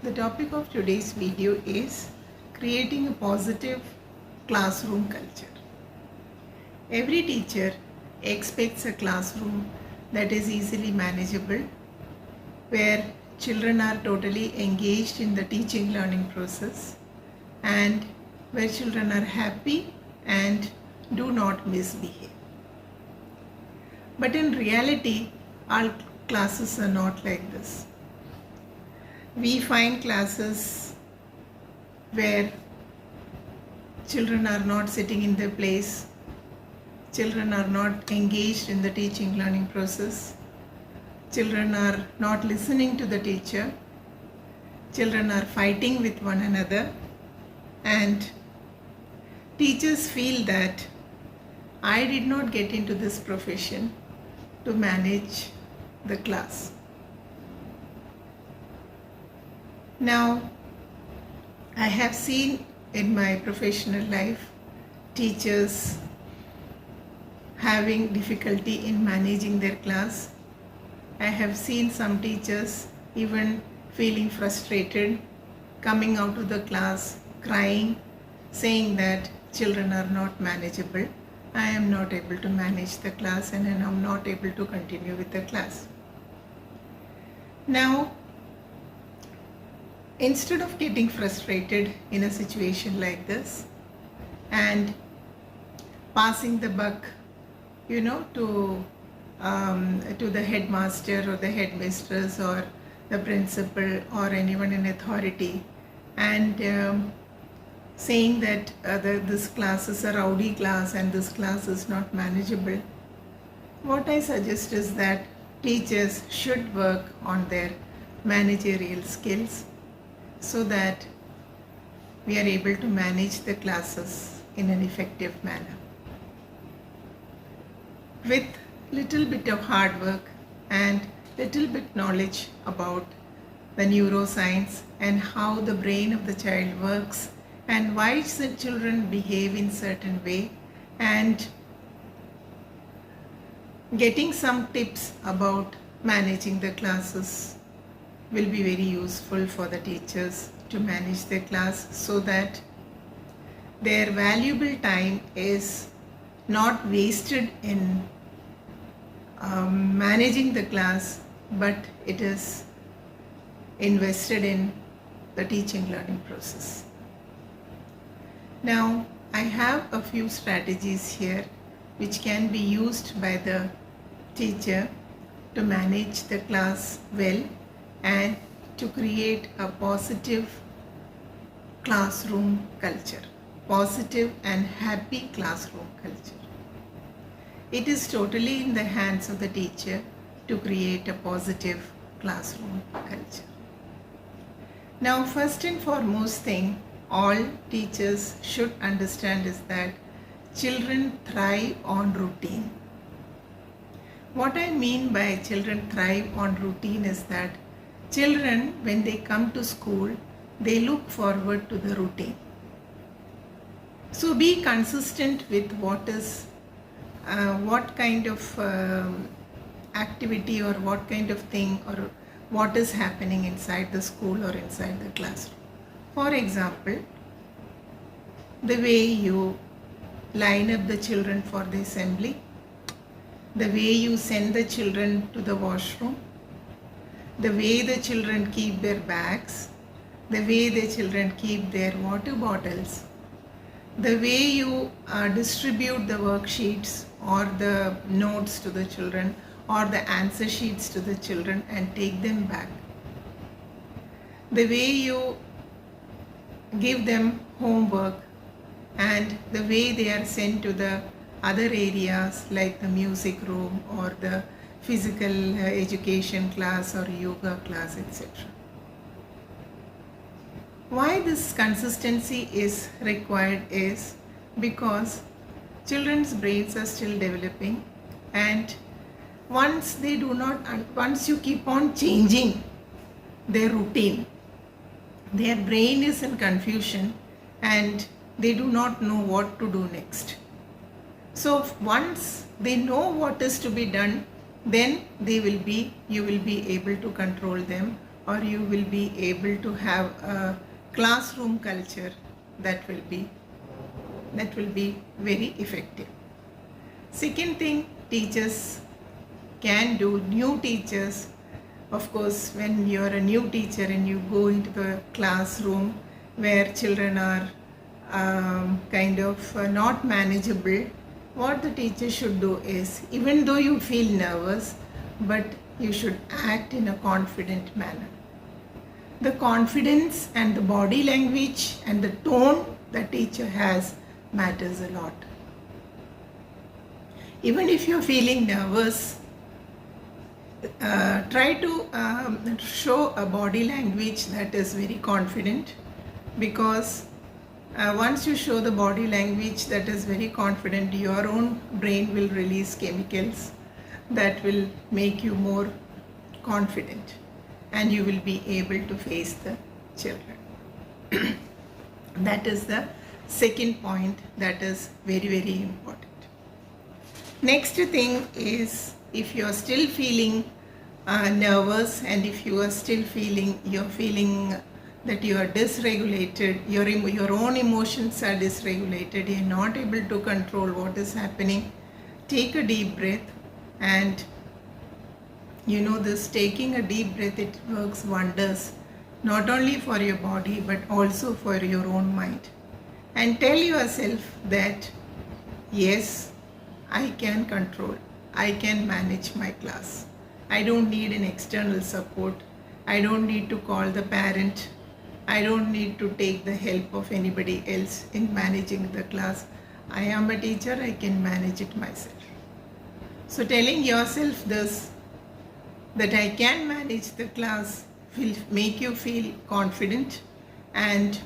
The topic of today's video is creating a positive classroom culture. Every teacher expects a classroom that is easily manageable, where children are totally engaged in the teaching learning process and where children are happy and do not misbehave. But in reality, all classes are not like this. We find classes where children are not sitting in their place, children are not engaged in the teaching learning process, children are not listening to the teacher, children are fighting with one another, and teachers feel that I did not get into this profession to manage the class. Now, I have seen in my professional life teachers having difficulty in managing their class. I have seen some teachers even feeling frustrated, coming out of the class, crying, saying that children are not manageable. I am not able to manage the class and I am not able to continue with the class. Now, instead of getting frustrated in a situation like this and passing the buck, to the headmaster or the headmistress or the principal or anyone in authority, and saying that this class is a rowdy class and this class is not manageable, what I suggest is that teachers should work on their managerial skills so that we are able to manage the classes in an effective manner. With little bit of hard work and little bit knowledge about the neuroscience and how the brain of the child works and why the children behave in certain way, and getting some tips about managing the classes will be very useful for the teachers to manage their class so that their valuable time is not wasted in managing the class, but it is invested in the teaching learning process. Now, I have a few strategies here which can be used by the teacher to manage the class well and to create a positive classroom culture, positive and happy classroom culture. It is totally in the hands of the teacher to create a positive classroom culture. Now, first and foremost thing all teachers should understand is that children thrive on routine. What I mean by children thrive on routine is that children, when they come to school, they look forward to the routine. So be consistent with what kind of activity or what kind of thing or what is happening inside the school or inside the classroom. For example, the way you line up the children for the assembly, the way you send the children to the washroom, the way the children keep their bags, the way the children keep their water bottles, the way you distribute the worksheets or the notes to the children or the answer sheets to the children and take them back, the way you give them homework and the way they are sent to the other areas like the music room or the physical education class or yoga class, etc. Why this consistency is required is because children's brains are still developing, and once you keep on changing their routine, their brain is in confusion and they do not know what to do next. So once they know what is to be done, then you will be able to control them or you will be able to have a classroom culture that will be very effective. Second thing teachers can do, new teachers, of course, when you are a new teacher and you go into the classroom where children are not manageable, what the teacher should do is, even though you feel nervous, but you should act in a confident manner. The confidence and the body language and the tone the teacher has matters a lot. Even if you're feeling nervous, try to show a body language that is very confident, because once you show the body language that is very confident, your own brain will release chemicals that will make you more confident, and you will be able to face the children. That is the second point that is very, very important. Next thing is, if you are still feeling nervous, and if you are still feeling that you are dysregulated, your own emotions are dysregulated, you are not able to control what is happening, take a deep breath. And this taking a deep breath, it works wonders, not only for your body but also for your own mind. And tell yourself that yes, I can control, I can manage my class. I don't need an external support. I don't need to call the parent. I don't need to take the help of anybody else in managing the class. I am a teacher, I can manage it myself. So telling yourself this, that I can manage the class, will make you feel confident, and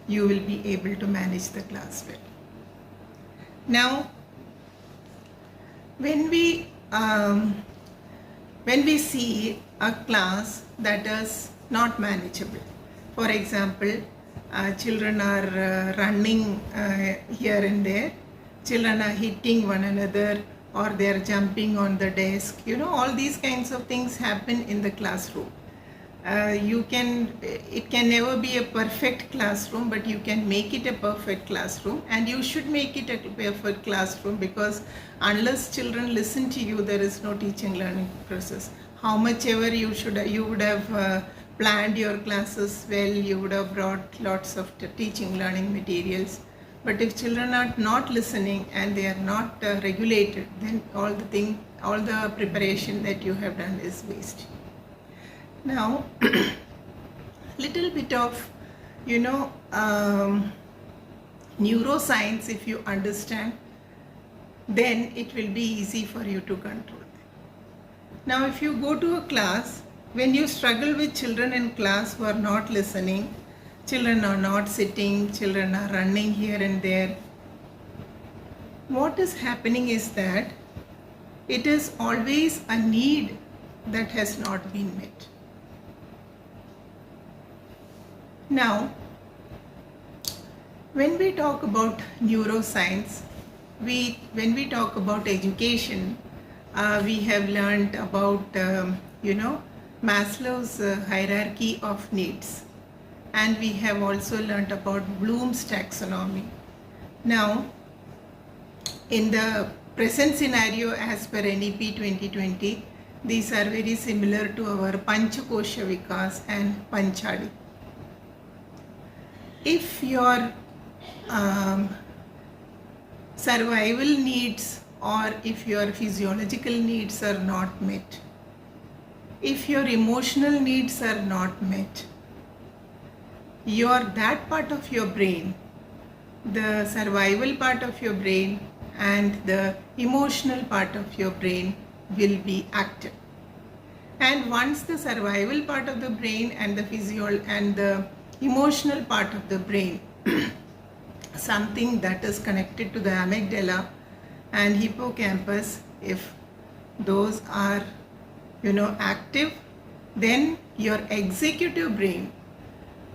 you will be able to manage the class well. Now, when we see a class that is not manageable, for example, children are running here and there, children are hitting one another, or they are jumping on the desk, all these kinds of things happen in the classroom. It can never be a perfect classroom, but you can make it a perfect classroom, and you should make it a perfect classroom, because unless children listen to you, there is no teaching learning process. How much ever you would have planned your classes well, you would have brought lots of teaching learning materials, but if children are not listening and they are not regulated, then all the preparation that you have done is waste. Now, little bit of neuroscience, if you understand, then it will be easy for you to control them. Now, if you go to a class, when you struggle with children in class who are not listening, children are not sitting, children are running here and there, what is happening is that it is always a need that has not been met. Now, when we talk about neuroscience, when we talk about education, we have learned about Maslow's hierarchy of needs, and we have also learned about Bloom's taxonomy. Now, in the present scenario as per NEP 2020, these are very similar to our Panchakosha Vikas and Panchadi. If your survival needs, or if your physiological needs are not met, if your emotional needs are not met, that part of your brain, the survival part of your brain and the emotional part of your brain will be active. And once the survival part of the brain and the emotional part of the brain, something that is connected to the amygdala and hippocampus, if those are active, then your executive brain,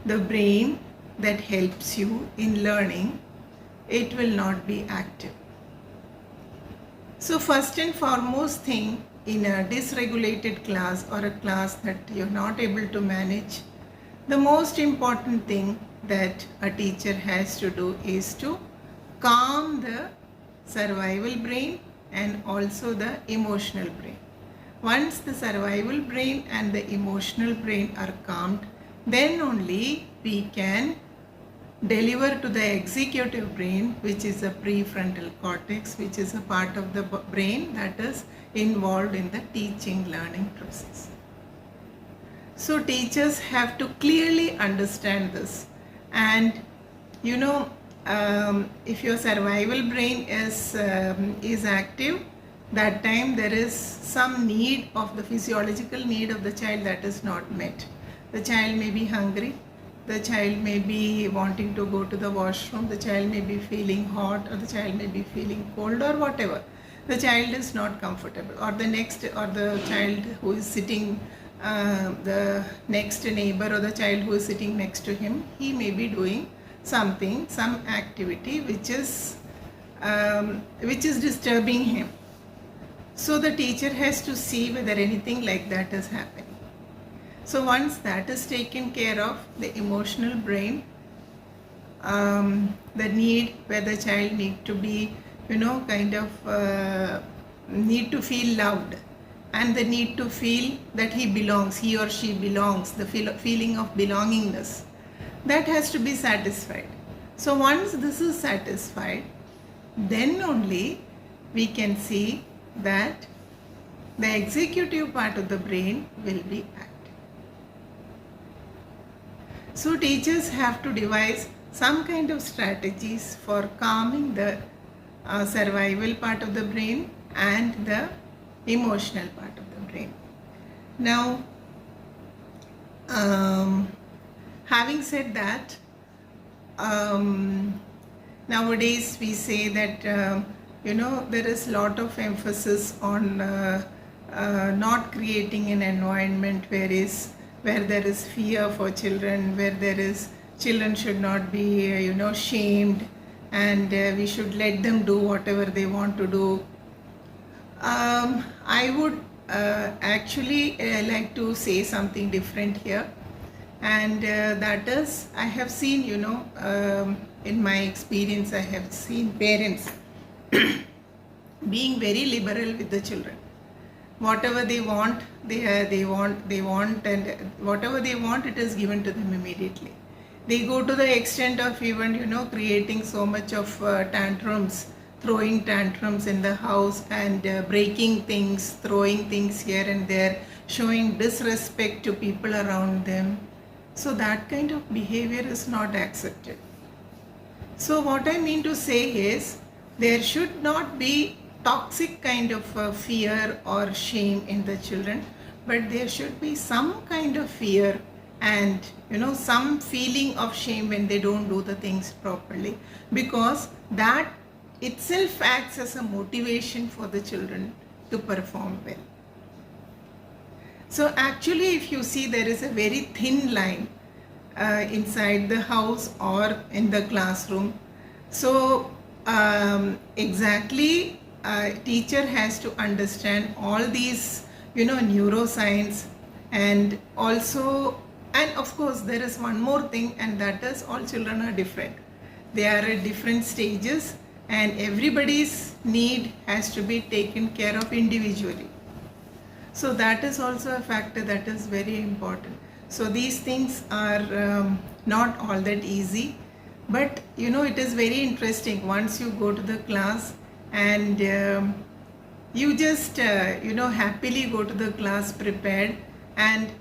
the brain that helps you in learning, it will not be active. So first and foremost thing in a dysregulated class or a class that you're not able to manage, the most important thing that a teacher has to do is to calm the survival brain and also the emotional brain. Once the survival brain and the emotional brain are calmed, then only we can deliver to the executive brain, which is the prefrontal cortex, which is a part of the brain that is involved in the teaching learning process. So teachers have to clearly understand this, and if your survival brain is active, that time there is some need of the physiological need of the child that is not met. The child may be hungry, the child may be wanting to go to the washroom, the child may be feeling hot, or the child may be feeling cold, or whatever. The child is not comfortable, or the child who is sitting, the next neighbor or the child who is sitting next to him, he may be doing something, some activity which is disturbing him. So the teacher has to see whether anything like that is happening. So once that is taken care of, the emotional brain, the need where the child need to be, need to feel loved, and the need to feel that he or she belongs, the feeling of belongingness, that has to be satisfied. So once this is satisfied, then only we can see that the executive part of the brain will be active. So teachers have to devise some kind of strategies for calming the survival part of the brain and the emotional part of the brain. Now, having said that, nowadays we say that there is a lot of emphasis on not creating an environment where there is fear for children, where children should not be shamed, and we should let them do whatever they want to do. I would actually like to say something different here, and that is, I have seen, in my experience, I have seen parents being very liberal with the children. Whatever they want, they want, and whatever they want, it is given to them immediately. They go to the extent of even, creating so much of tantrums, throwing tantrums in the house, and breaking things, throwing things here and there, showing disrespect to people around them. So that kind of behavior is not accepted. So what I mean to say is, there should not be toxic kind of fear or shame in the children, but there should be some kind of fear and some feeling of shame when they don't do the things properly, because that itself acts as a motivation for the children to perform well. So actually, if you see, there is a very thin line inside the house or in the classroom. So exactly, teacher has to understand all these neuroscience, and also, and of course there is one more thing, and that is, all children are different. They are at different stages, and everybody's need has to be taken care of individually. So that is also a factor that is very important. So these things are not all that easy, but it is very interesting once you go to the class and you just happily go to the class prepared, and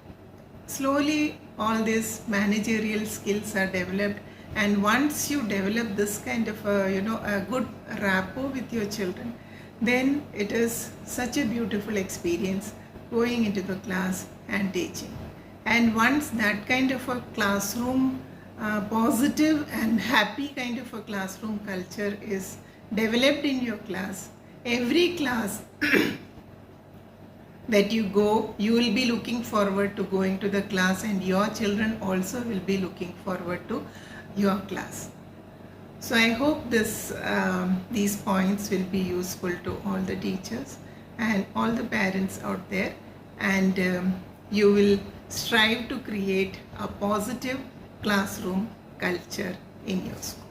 slowly all these managerial skills are developed. And once you develop this kind of a good rapport with your children, then it is such a beautiful experience going into the class and teaching. And once that kind of a classroom, positive and happy kind of a classroom culture is developed in your class, every class that you go, you will be looking forward to going to the class, and your children also will be looking forward to your class. So I hope these points will be useful to all the teachers, and all the parents out there, and you will strive to create a positive classroom culture in your school.